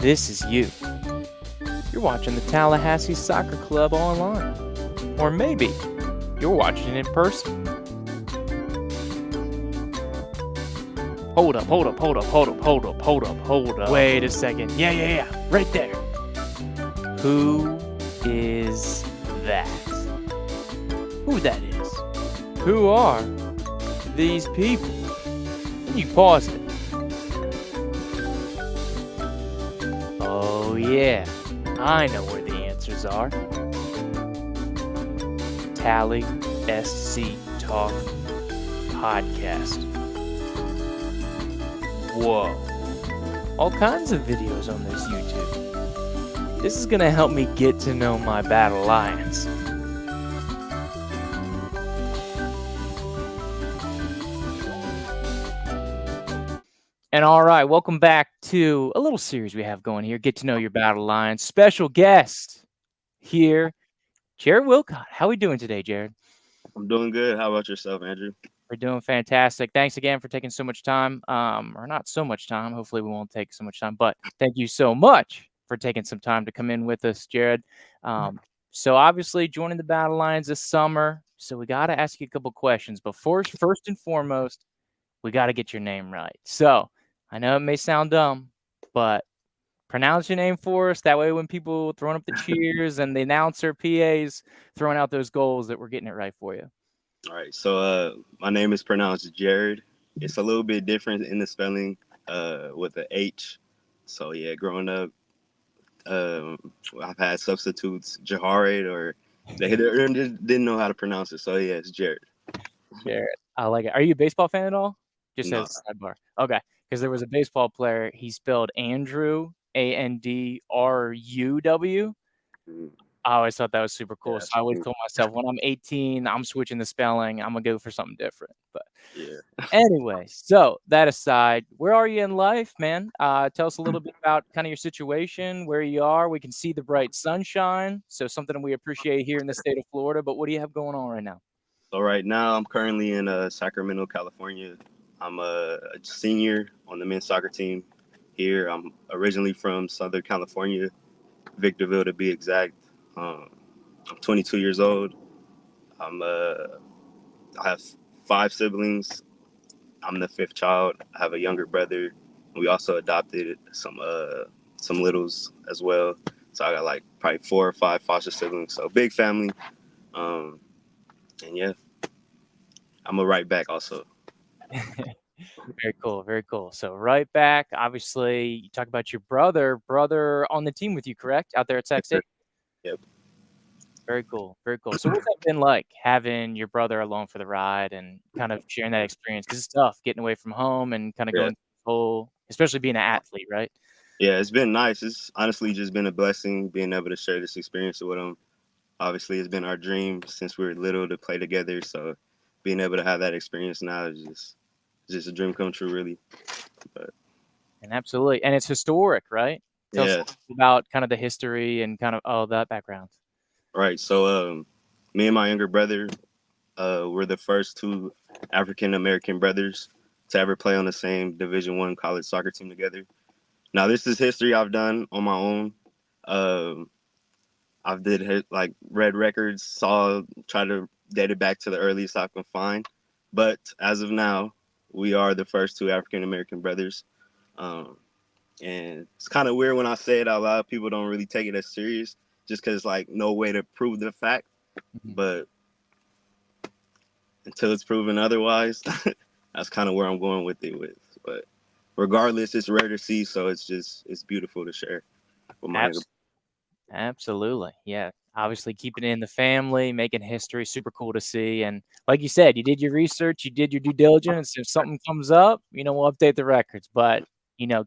this is you. You're watching the Tallahassee Soccer Club online. Or maybe you're watching it in person. Hold up. Wait a second. Yeah. Right there. Who is that? Who that is? Who are these people? You pause it. Oh yeah, I know where the answers are. Tally SC Talk Podcast. Whoa. All kinds of videos on this YouTube. This is going to help me get to know my Battle Lions. And all right, welcome back to a little series we have going here. Get to know your Battle Lions. Special guest here, Jhared Willcot. How are we doing today, Jhared? I'm doing good. How about yourself, Andrew? We're doing fantastic. Thanks again for taking so much time, or not so much time. Hopefully we won't take so much time, but thank you so much for taking some time to come in with us, Jhared. So obviously joining the Battle Lions this summer, so we got to ask you a couple questions. But first and foremost, we got to get your name right. So I know it may sound dumb, but pronounce your name for us. That way when people throwing up the cheers and the announcer PAs throwing out those goals that we're getting it right for you. All right. So, my name is pronounced Jhared. It's a little bit different in the spelling, with the H. So yeah, growing up, I've had substitutes Jhared, or they didn't know how to pronounce it. So yeah, it's Jhared. Jhared. I like it. Are you a baseball fan at all? Just No. as a sidebar. Okay. Because there was a baseball player, he spelled Andrew, Andruw. Mm, I always thought that was super yeah, cool. So that's I always cool. told myself when I'm 18, I'm switching the spelling. I'm going to go for something different. But Yeah. anyway, so that aside, where are you in life, man? Tell us a little bit about kind of your situation, where you are. We can see the bright sunshine. So something we appreciate here in the state of Florida. But what do you have going on right now? So right now, I'm currently in Sacramento, California. I'm a senior on the men's soccer team here. I'm originally from Southern California, Victorville to be exact. I'm 22 years old. I'm I have five siblings. I'm the fifth child. I have a younger brother. We also adopted some littles as well. So I got like probably 4 or 5 foster siblings. So big family. Um, and yeah, I'm a right back also. Very cool, very cool. So right back, obviously, you talk about your brother on the team with you, correct? Out there at Sac Yes, sir. State? Yep. Very cool, very cool. So what's that been like, having your brother along for the ride and kind of sharing that experience? Because it's tough getting away from home and kind of Yeah. going through the whole, especially being an athlete, right? Yeah, it's been nice. It's honestly just been a blessing being able to share this experience with them. Obviously, it's been our dream since we were little to play together. So being able to have that experience now is just a dream come true, really. But And absolutely, and it's historic, right? Tell us yeah, about kind of the history and kind of all that background. right. So me and my younger brother, we're the first two African American brothers to ever play on the same Division I college soccer team together. Now, this is history I've done on my own. Um, I've like read records, try to date it back to the earliest I can find. But as of now, we are the first two African American brothers. Um, and it's kind of weird when I say it out loud. People don't really take it as serious, just because like no way to prove the fact. Mhm. But until it's proven otherwise, that's kind of where I'm going with it. But regardless, it's rare to see, so it's beautiful to share with my younger. Abs- Absolutely. Yeah. Obviously keeping it in the family, making history, super cool to see. And like you said, you did your research, you did your due diligence. If something comes up, we'll update the records, but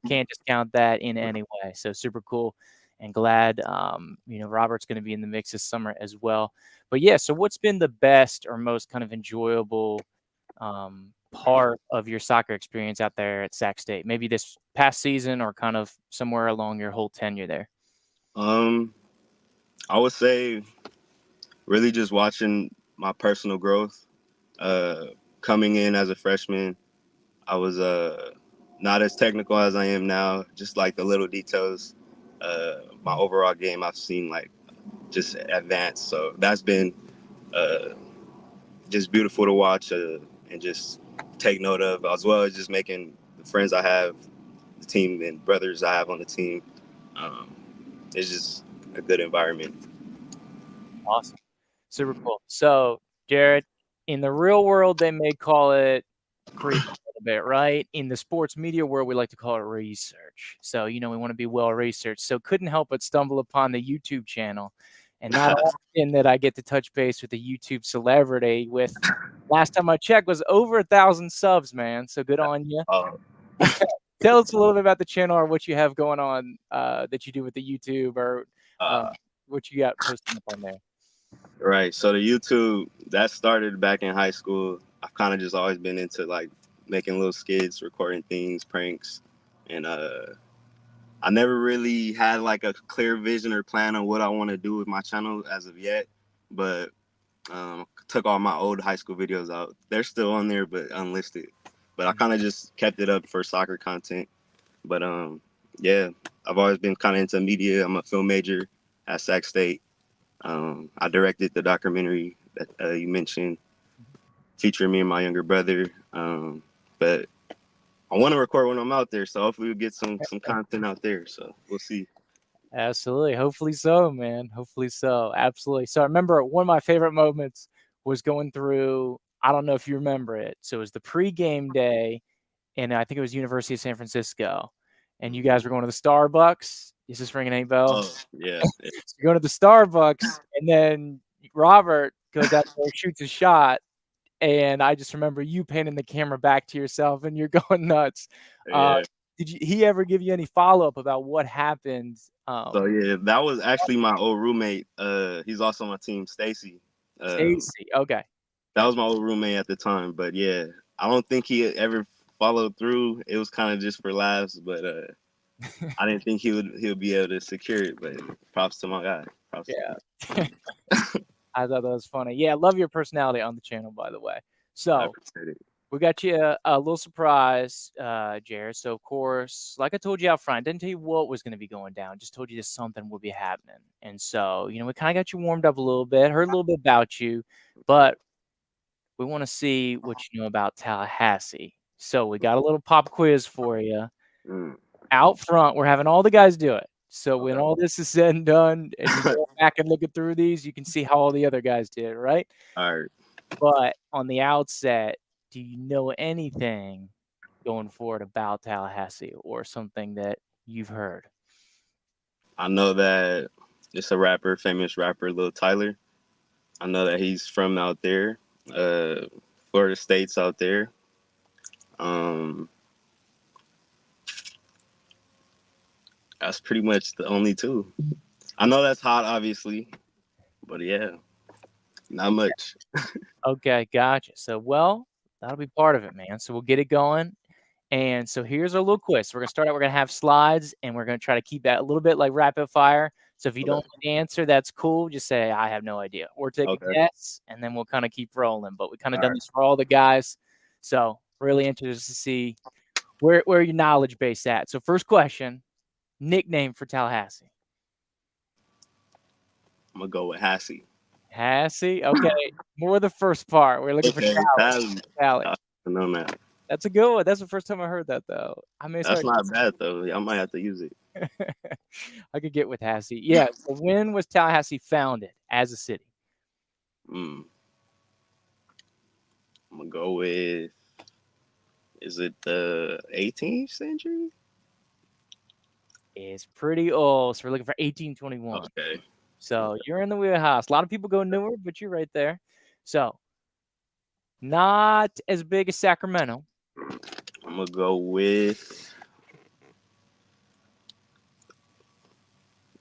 can't discount that in any way. So super cool and glad Robert's going to be in the mix this summer as well. But yeah, so what's been the best or most kind of enjoyable part of your soccer experience out there at Sac State? Maybe this past season or kind of somewhere along your whole tenure there. Um, I would say really just watching my personal growth. Uh, Coming in as a freshman, I was not as technical as I am now. Just like the little details, My overall game, I've seen like just advance. So that's been uh, just beautiful to watch and just take note of, as well as just making the friends I have, the team and brothers I have on the team. Um, it's just a good environment. Awesome. Super cool. So, Jhared, in the real world, they may call it creep a little bit, right? In the sports media world, we like to call it research. So, we want to be well researched. So, couldn't help but stumble upon the YouTube channel. And not often that I get to touch base with a YouTube celebrity with, last time I checked, was over 1,000 subs, man. So, good on you. uh, Tell us a little bit about the channel or what you have going on that you do with the YouTube or uh, what you got posting up on there. right. So the YouTube that started back in high school. I've kind of just always been into like making little skits, recording things, pranks, and I never really had like a clear vision or plan on what I want to do with my channel as of yet. But took all my old high school videos out. They're still on there, but unlisted. But I kind of just kept it up for soccer content. But yeah, I've always been kind of into media. I'm a film major at Sac State. I directed the documentary that you mentioned, featuring me and my younger brother. But I want to record when I'm out there, so hopefully we'll get some content out there. So we'll see. Absolutely. Hopefully so, man. Hopefully so. Absolutely. So I remember one of my favorite moments was going through, I don't know if you remember it. So it was the pregame day, and I think it was University of San Francisco. And you guys were going to the Starbucks. Is this ringing any Oh bells? yeah, yeah. So you're going to the Starbucks, and then Robert goes out there, shoots a shot, and I just remember you panning the camera back to yourself, and you're going nuts. Uh, Yeah. did he ever give you any follow up about what happened? So yeah, that was actually my old roommate. He's also on my team, Stacy. Stacy. Okay. That Got was my old roommate at the time. But yeah, I don't think he ever followed through. It was kind of just for laughs, but you. I didn't think he would be able to secure it. But props to my guy. Props to Yeah. him. I thought that was funny. Yeah, I love your personality on the channel, by the way. I So appreciate it. we got you a little surprise, Jhared. So of course, like I told you out front, I didn't tell you what was going to be going down. Just told you that something would be happening. And so, we kind of got you warmed up a little bit, heard a little bit about you, but we want to see what you know about Tallahassee. So we got a little pop quiz for you. Mm, Out front, we're having all the guys do it. So when okay. all this is said and done, and you go back and looking through these, you can see how all the other guys did, right? All right. But on the outset, do you know anything going forward about Tallahassee or something that you've heard? I know that it's a rapper, famous rapper, Lil Tyler. I know that he's from out there, uh, Florida State's out there. Um, that's pretty much the only two. I know that's hot, obviously, but yeah, not much. Okay, gotcha. So, well, that'll be part of it, man. So we'll get it going. And so here's our little quiz. We're gonna start out. We're gonna have slides, and we're gonna try to keep that a little bit like rapid fire. So if you don't Okay. know the answer, that's cool. Just say I have no idea, or take a Okay. guess, and then we'll kind of keep rolling. But we kind of All done right. this for all the guys, so really interested to see where your knowledge base at. So first question: nickname for Tallahassee. I'm gonna go with Hassie. Hassie. Okay, more the first part. We're looking for Okay. Tally. Tally. Tally. I know that. That's a good one. That's the first time I heard that though. I may That's start. not bad though. I might have to use it. I could get with Hassie. Yeah. So when was Tallahassee founded as a city? Mm, I'm gonna go with. Is it the 18th century? It's pretty old. So we're looking for 1821. Okay. So Okay. you're in the wheelhouse. A lot of people go newer, but you're right there. So not as big as Sacramento. I'm gonna go with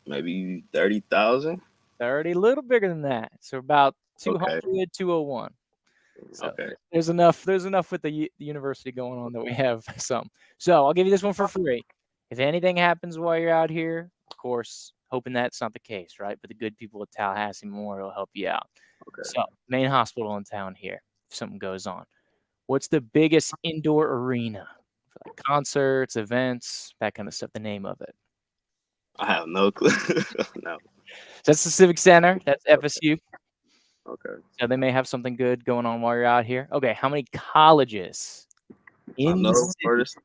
maybe 30,000. 30, a little bigger than that. So about Okay. 200, 201. So Okay. there's enough with the university going on that we have some. So I'll give you this one for free. If anything happens while you're out here, of course, hoping that's not the case, right? But the good people at Tallahassee Memorial will help you out. Okay. So main hospital in town here, if something goes on. What's the biggest indoor arena for like concerts, events, that kind of stuff? The name of it. I have no clue. No. That's the Civic Center. That's FSU. Okay. So they may have something good going on while you're out here. Okay, how many colleges I in the know city? first.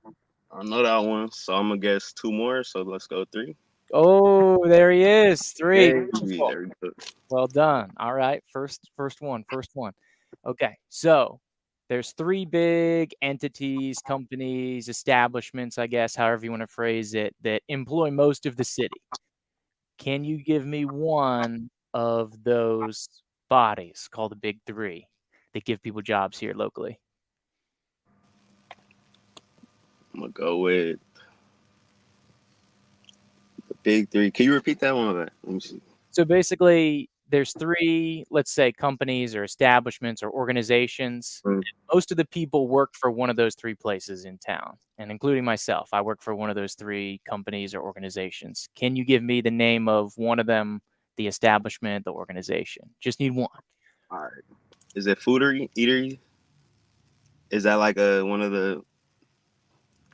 I know that one, so I'm gonna guess two more. So let's go three. Oh, there he is. 3. Hey, Beautiful. there we go. Well done. All right. First one. Okay. So there's 3 big entities, companies, establishments, I guess, however you want to phrase it, that employ most of the city. Can you give me one of those bodies called the Big 3 that give people jobs here locally? I'm gonna go with the big three. Can you repeat that one? Let me see. So basically, there's 3, let's say, companies or establishments or organizations. Mm, Most of the people work for one of those 3 places in town, and including myself, I work for one of those 3 companies or organizations. Can you give me the name of one of them, the establishment, the organization? Just need one. all right. Is it foodery, eatery? Is that like one of the?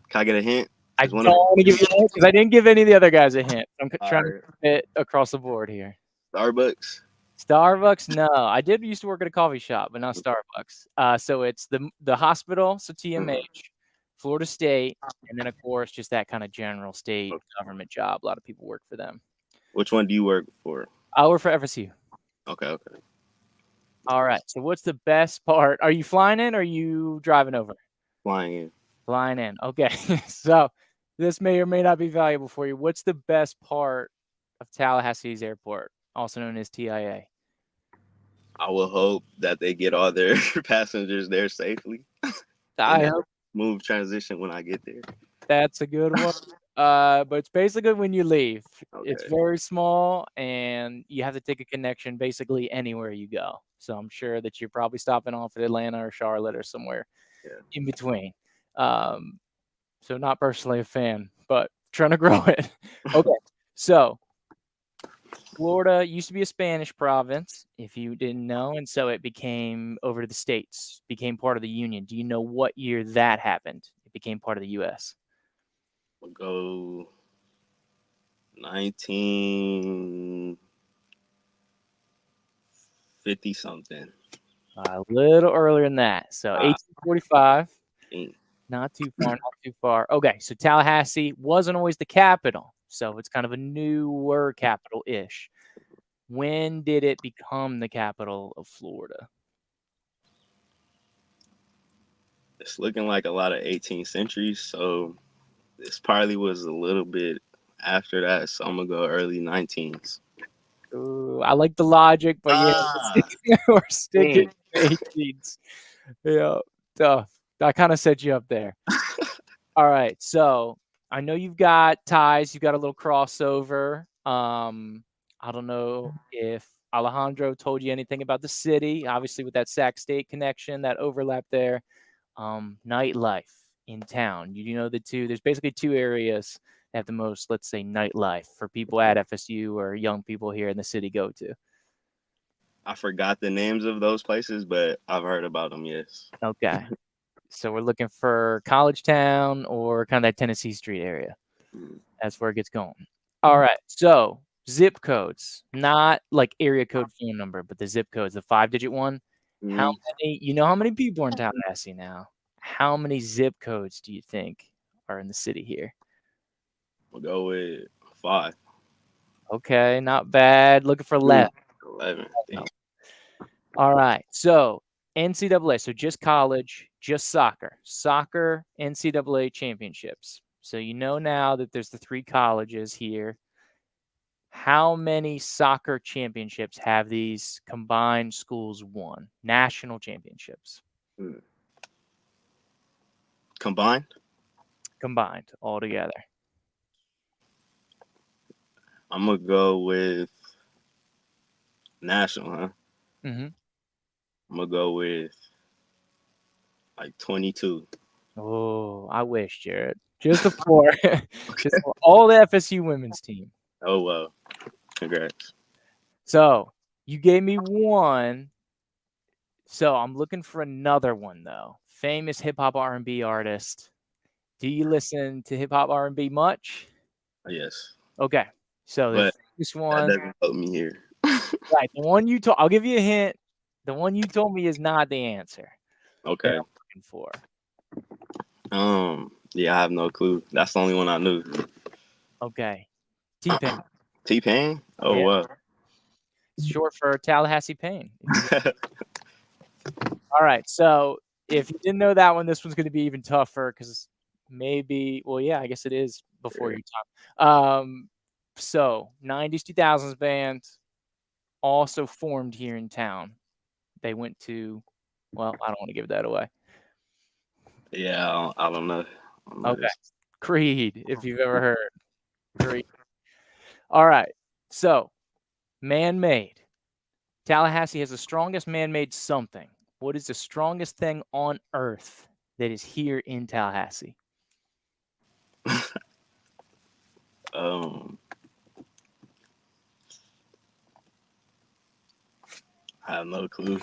Can I get a hint? I Is don't one of want to give you a hint because I didn't give any of the other guys a hint. I'm all trying to right. keep it across the board here. Starbucks? Starbucks? No, I did used to work at a coffee shop, but not Starbucks. So it's the hospital, so Mm, TMH, Florida State, and then of course just that kind of general state okay. government job. A lot of people work for them. Which one do you work for? I work for FSU. Okay, okay. All right. So what's the best part? Are you flying in or are you driving over? Flying in. Flying in. Okay. So this may or may not be valuable for you. What's the best part of Tallahassee's airport, also known as TIA? I will hope that they get all their passengers there safely and I that hope smooth transition when I get there. that's a good one. But it's basically when you leave. It's Okay. very small and you have to take a connection basically anywhere you go. So I'm sure that you're probably stopping off at Atlanta or Charlotte or somewhere Yeah. in between. Um, So not personally a fan, but trying to grow it. Okay. So Florida used to be a Spanish province, if you didn't know, and so it became over to the states, became part of the Union. Do you know what year that happened? It became part of the US. We'll go 1950 something. A little earlier than that. So Ah, 1845. dang. Not too far, not too far. Okay, so Tallahassee wasn't always the capital, so it's kind of a newer capital-ish. When did it become the capital of Florida? It's looking like a lot of 18th century, so this probably was a little bit after that. So I'm gonna go early 19s. Ooh, I like the logic, but yeah, Ah, we're sticking dang. to the 18s. Yeah, tough. That kinda set you up there. Alright, so I know you've got ties, you've got a little crossover. I don't know if Alejandro told you anything about the city, obviously with that Sac State connection, that overlap there. Nightlife in town. You know the 2 there's basically 2 areas that have the most, let's say, nightlife for people at FSU or young people here in the city go to. I forgot the names of those places, but I've heard about them. Yes. Okay. So we're looking for College Town or kind of that Tennessee Street area. Mm, That's where it gets going. All right. So zip codes, not like area code phone number, but the zip codes, the 5-digit one. How mm, many, you know how many people are in Tallahassee now? How many zip codes do you think are in the city here? we'll go with 5. Okay, not bad. Looking for Mm, 11. 11. Dang. All right. So NCAA, so just college, just soccer. Soccer NCAA championships. So you know now that there's the 3 colleges here. How many soccer championships have these combined schools won? National championships Mm. Combined, combined altogether. I'm gonna go with national. Huh? Mhm. I'm gonna go with like 22. Oh, I wish, Jared. Just the 4. Just for all the FSU women's team. Oh well, congrats. So, you gave me 1. So I'm looking for another one though. Famous hip hop R&B artist. Do you listen to hip hop R&B much? Yes. Okay. So the but this that one, doesn't help me here. right? The one you told. I'll give you a hint. The one you told me is not the answer that Okay. I'm looking for. Yeah, I have no clue. That's the only one I knew. Okay, T-Pain. T-Pain? Oh Yeah, wow. it's short for Tallahassee Pain. All right, so if you didn't know that one, this one's going to be even tougher because maybe. Well, yeah, I guess it is before your time. So 90s, 2000s band also formed here in town. They went to. Well, I don't want to give that away. Yeah, I don't know. I don't know Okay, this. Creed, if you've ever heard Creed. All right, so man-made. Tallahassee has the strongest man-made something. What is the strongest thing on earth that is here in Tallahassee? um, I have no clue.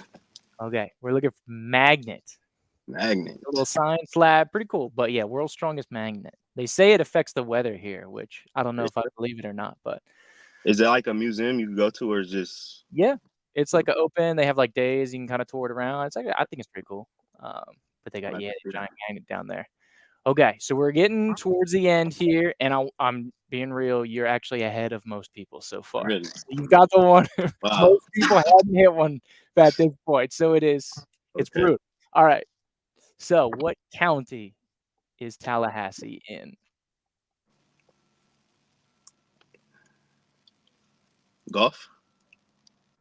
Okay, we're looking for magnet. Magnet. A little science lab, pretty cool. But yeah, world's strongest magnet. They say it affects the weather here, which I don't know if I believe it or not. But Is it like a museum you can go to, or is just yeah, it's like a open. They have like days you can kind of tour it around. It's like I think it's pretty cool. But they got the giant magnet down there. Okay, so we're getting towards the end here, and I'm being real. You're actually ahead of most people so far. really? So you've got the one. Wow. Most people haven't hit one at this point, so it's Okay. brutal. All right. So what county is Tallahassee in? Golf?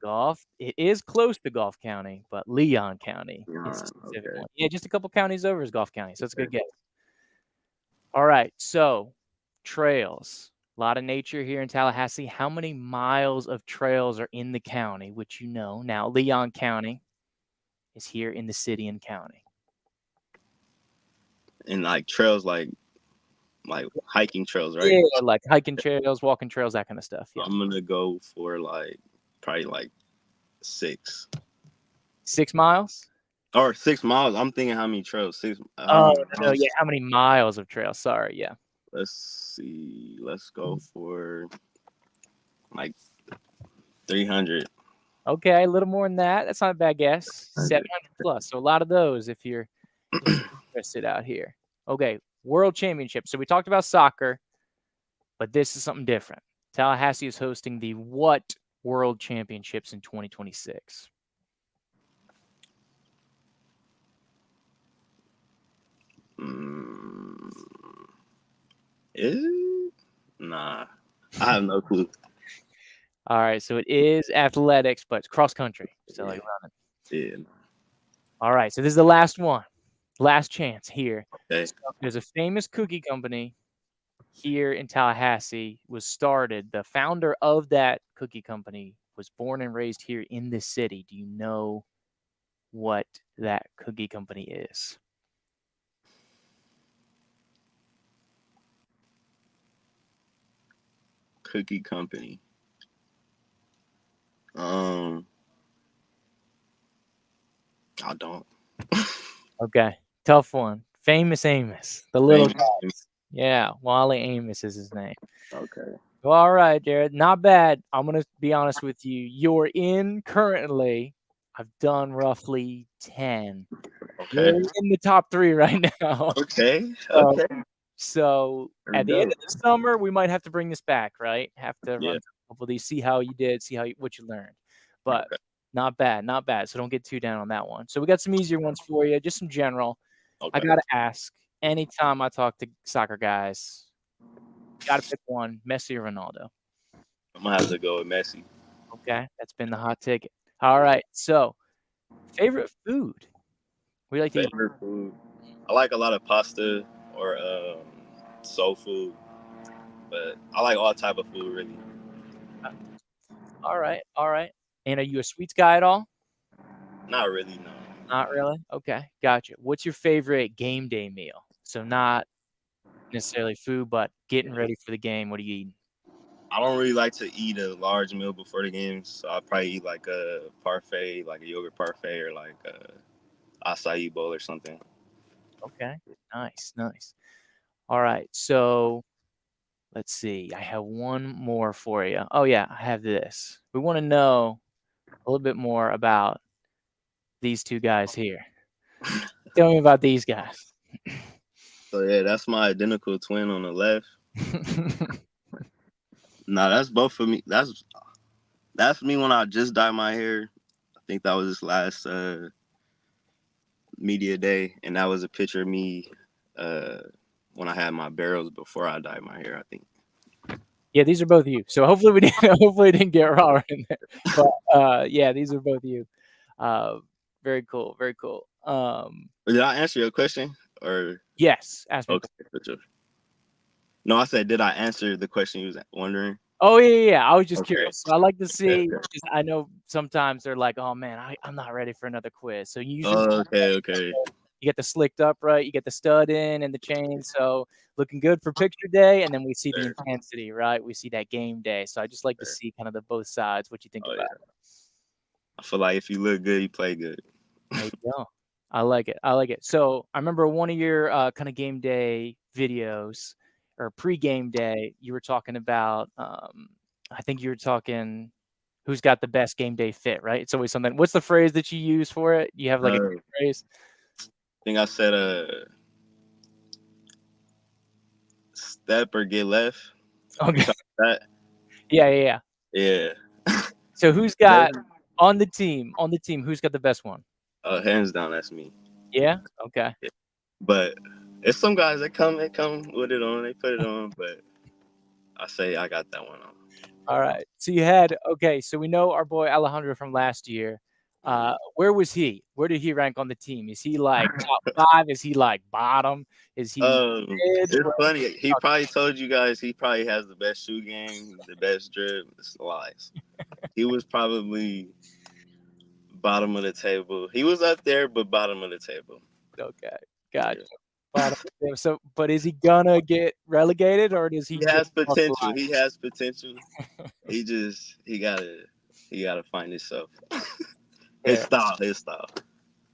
Gulf. It is close to Gulf County, but Leon County is the specific Okay. one. Yeah, just a couple counties over is Gulf County, so it's a good Okay. guess. All right, so trails. A lot of nature here in Tallahassee. How many miles of trails are in the county, which you know? Now, Leon County is here in the city and county. And like trails, like hiking trails, right? Yeah, like hiking trails, walking trails, that kind of stuff. Yeah. I'm gonna go for probably like 6 6 miles? or 6 miles. I'm thinking how many trails? Six. How Oh, many no, yeah. miles? How many miles of trails? Sorry, yeah. Let's see. Let's go for like 300. Okay, a little more than that. That's not a bad guess. 700 plus. So a lot of those if you're interested out here. Okay, World Championship. So we talked about soccer, but this is something different. Tallahassee is hosting the what World Championships in 2026? Mm, is it? Nah, I have no clue. All right, so it is athletics, but it's cross country. So like Yeah, running. yeah. All right, so this is the last one. Last chance here. Okay. So there's a famous cookie company here in Tallahassee was started. The founder of that cookie company was born and raised here in this city. Do you know what that cookie company is? Cookie company. Um, I don't. Okay, tough one. Famous Amos, the little Famous. guys. Yeah, Wally Amos is his name. Okay. Well, all right, Jhared, not bad. I'm gonna be honest with you. You're in currently. I've done roughly 10. Okay. You're in the top 3 right now. Okay. So Okay. So There we at the end go. of the summer, we might have to bring this back, right? Have to Yeah. run through a couple of these, see how you did, see what you learned. But Okay. not bad, not bad. So don't get too down on that one. So we got some easier ones for you, just some general. I Okay. gotta ask, anytime I talk to soccer guys, gotta pick one, Messi or Ronaldo. I'm gonna have to go with Messi. Okay, that's been the hot ticket. All right. So favorite food? We like to eat. Favorite food. I like a lot of pasta or soul food, but I like all type of food really. All right, all right. And are you a sweets guy at all? Not really, no. Not really? Okay, gotcha. What's your favorite game day meal? So not necessarily food, but getting ready for the game. What are you eating? I don't really like to eat a large meal before the game, so I'll probably eat like a parfait, like a yogurt parfait, or like a acai bowl or something. Okay, nice, nice. All right, so let's see. I have one more for you. Oh yeah, I have this. We want to know a little bit more about these two guys here. Tell me about these guys. So yeah, that's my identical twin on the left. Nah, that's both of me. That's me when I just dyed my hair. I think that was this last media day, and that was a picture of me when I had my barrels before I dyed my hair, I think. Yeah, these are both you. So hopefully we didn't get Robert in there. But yeah, these are both you. Very cool, very cool. Did I answer your question or? Yes, ask me. Okay, for sure. No, I said, did I answer the question you was wondering? Oh yeah. I was just Okay. curious. So I like to see. Because I know sometimes they're like, "Oh man, I'm not ready for another quiz." So you usually Okay. you get the slicked up right, you get the stud in and the chain. So looking good for picture day, and then we see the intensity, right? We see that game day. So I just like to see kind of the both sides. What you think about it? I feel like if you look good, you play good. There you go. I like it. I like it. So I remember one of your kind of game day videos or pre-game day. You were talking about. I think you were talking. Who's got the best game day fit? Right. It's always something. What's the phrase that you use for it? You have like a phrase. I think I said step or get left. Okay. That. Yeah. So who's got on the team? On the team, who's got the best one? Hands down, that's me. Yeah. Okay. Yeah. But it's some guys that come with it on. They put it on, but I say I got that one on. All right. So you had So we know our boy Alejandro from last year. Where was he? Where did he rank on the team? Is he like top 5? Is he like bottom? Is he? It's funny. He probably told you guys he probably has the best shoe game, the best drip. It's lies. He was probably bottom of the table. He was up there, but bottom of the table. Okay, gotcha. Yeah. So, but is he gonna get relegated, or does he? He has potential. He has potential. he gotta find himself. His style.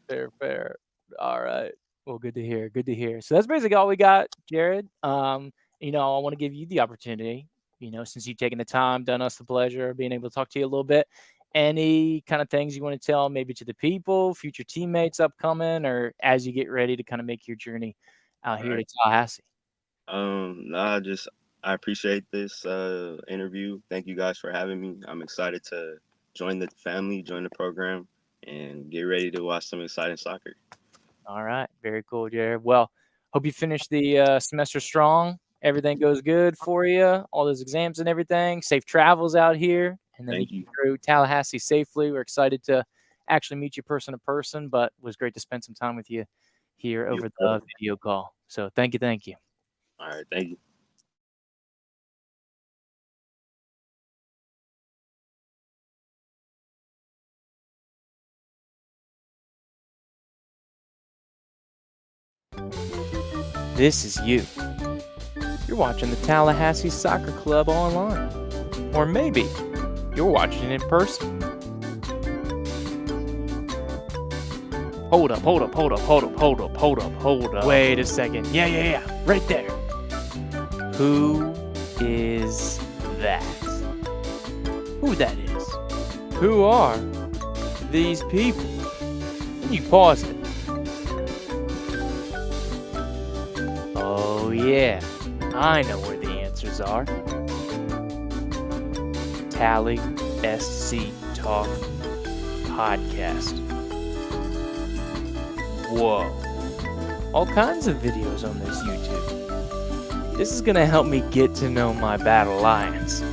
Fair. All right. Well, good to hear. Good to hear. So that's basically all we got, Jhared. I want to give you the opportunity, since you've taken the time, done us the pleasure of being able to talk to you a little bit. Any kind of things you want to tell maybe to the people, future teammates upcoming, or as you get ready to kind of make your journey out here to Tallahassee? I appreciate this interview. Thank you guys for having me. I'm excited to join the family, join the program, and get ready to watch some exciting soccer. All right. Very cool, Jhared. Well, hope you finish the semester strong. Everything goes good for you. All those exams and everything. Safe travels out here. And then you get through Tallahassee safely. We're excited to actually meet you person to person, but it was great to spend some time with you here over the video call. So thank you. All right. Thank you. This is you. You're watching the Tallahassee Soccer Club online. Or maybe you're watching it in person. Hold up. Wait a second. Yeah. Right there. Who is that? Who that is? Who are these people? Can you pause it? Oh yeah, I know where the answers are. Tally SC Talk Podcast. Whoa. All kinds of videos on this YouTube. This is gonna help me get to know my battle lions.